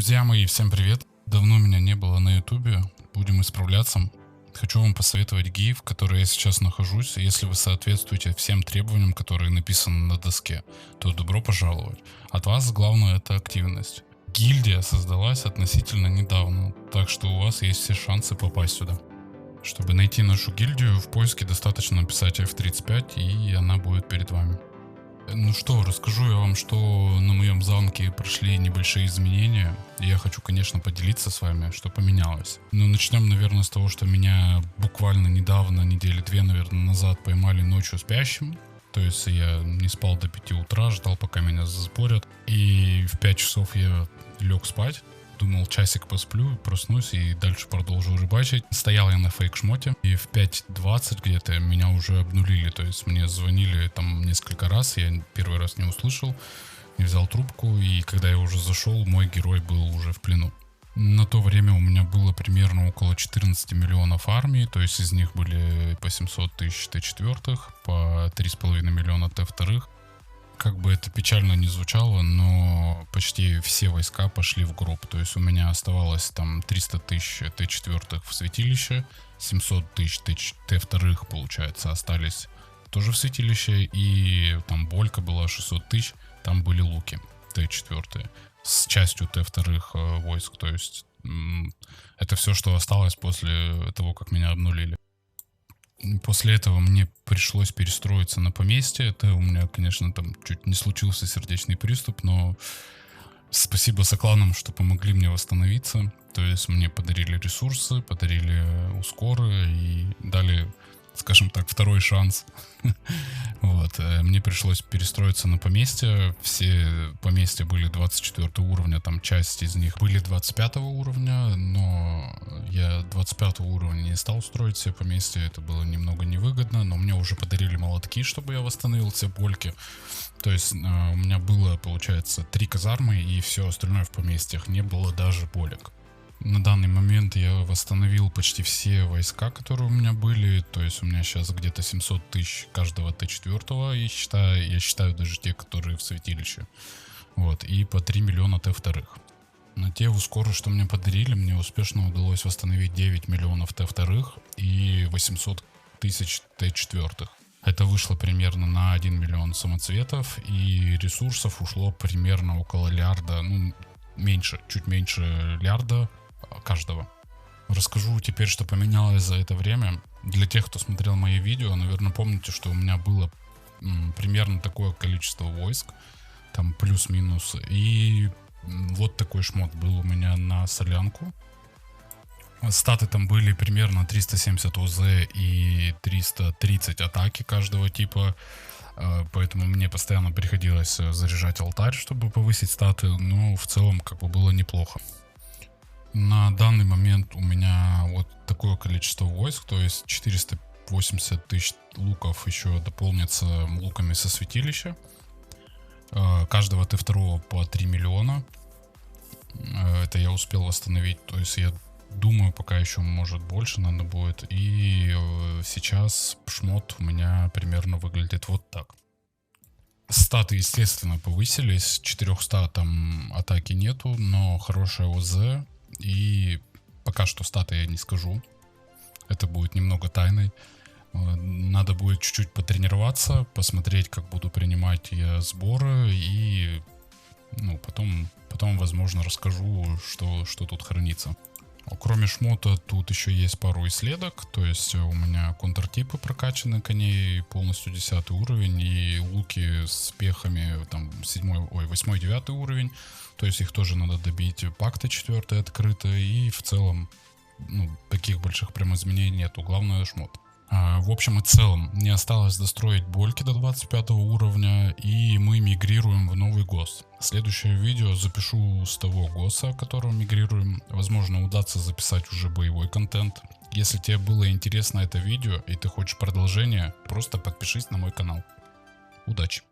Друзья мои, всем привет! Давно меня не было на ютубе, будем исправляться. Хочу вам посоветовать гильдию, в которой я сейчас нахожусь. Если вы соответствуете всем требованиям, которые написаны на доске, то добро пожаловать. От вас главное это активность. Гильдия создалась относительно недавно, так что у вас есть все шансы попасть сюда. Чтобы найти нашу гильдию, в поиске достаточно написать F35, и она будет перед вами. Ну что, расскажу я вам, что на моем замке прошли небольшие изменения. Я хочу, конечно, поделиться с вами, что поменялось. Но начнем, наверное, с того, что меня буквально недавно, недели две, наверное, назад поймали ночью спящим. То есть я не спал до 5 утра, ждал, пока меня засборят. И в 5 часов я лег спать. Думал, часик посплю, проснусь и дальше продолжу рыбачить. Стоял я на фейк-шмоте, и в 5:20 где-то меня уже обнулили. То есть мне звонили там несколько раз, я первый раз не услышал, не взял трубку. И когда я уже зашел, мой герой был уже в плену. На то время у меня было примерно около 14 миллионов армии, то есть из них были по 700 тысяч Т4, по 3,5 миллиона Т2. Как бы это печально не звучало, но почти все войска пошли в гроб. То есть у меня оставалось там 300 тысяч Т4 в святилище, 700 тысяч Т2, получается, остались тоже в святилище. И там Болька была 600 тысяч, там были луки Т4 с частью Т2 войск. То есть это все, что осталось после того, как меня обнулили. После этого мне пришлось перестроиться на поместье. Это у меня, конечно, там чуть не случился сердечный приступ, но спасибо сокланам, что помогли мне восстановиться. То есть мне подарили ресурсы, подарили ускоры и дали, скажем так, второй шанс. Вот. Мне пришлось перестроиться на поместье. Все поместья были 24 уровня, там часть из них были 25 уровня, но я 25 уровня не стал строить все поместья, это было немного невыгодно, но мне уже подарили молотки, чтобы я восстановил все Больки. То есть у меня было, получается, 3 казармы и все остальное в поместьях, не было даже Болек. На данный момент я восстановил почти все войска, которые у меня были. То есть у меня сейчас где-то 700 тысяч каждого Т4. И я считаю даже те, которые в святилище. Вот. И по 3 миллиона Т2. На те ускоры, что мне подарили, мне успешно удалось восстановить 9 миллионов Т2 и 800 тысяч Т4. Это вышло примерно на 1 миллион самоцветов. И ресурсов ушло примерно около лярда. Ну, меньше, чуть меньше лярда каждого. Расскажу теперь, что поменялось за это время. Для тех, кто смотрел мои видео, наверное, помните, что у меня было примерно такое количество войск, там плюс-минус. И вот такой шмот был у меня на солянку. Статы там были примерно 370 ОЗ и 330 атаки каждого типа. Поэтому мне постоянно приходилось заряжать алтарь, чтобы повысить статы. Но в целом как бы было неплохо. На данный момент у меня вот такое количество войск, то есть 480 тысяч луков еще дополнится луками со святилища. Каждого Т2 по 3 миллиона. Это я успел восстановить, то есть я думаю, пока еще может больше надо будет. И сейчас шмот у меня примерно выглядит вот так. Статы, естественно, повысились. 400 там атаки нету, но хорошая ОЗ. И пока что статы я не скажу. Это будет немного тайной. Надо будет чуть-чуть потренироваться, посмотреть, как буду принимать я сборы. И потом возможно, расскажу, что тут хранится. Кроме шмота, тут еще есть пару исследок. То есть у меня контртипы прокачаны коней, полностью 10 уровень. И луки с пехами там 8-9 уровень. То есть их тоже надо добить. Пакты 4 открыто. И в целом таких больших прям изменений нету. Главное шмот. В общем и целом, мне осталось достроить Больки до 25 уровня, и мы мигрируем в новый ГОС. Следующее видео запишу с того ГОСа, которого мигрируем. Возможно, удастся записать уже боевой контент. Если тебе было интересно это видео и ты хочешь продолжение, просто подпишись на мой канал. Удачи!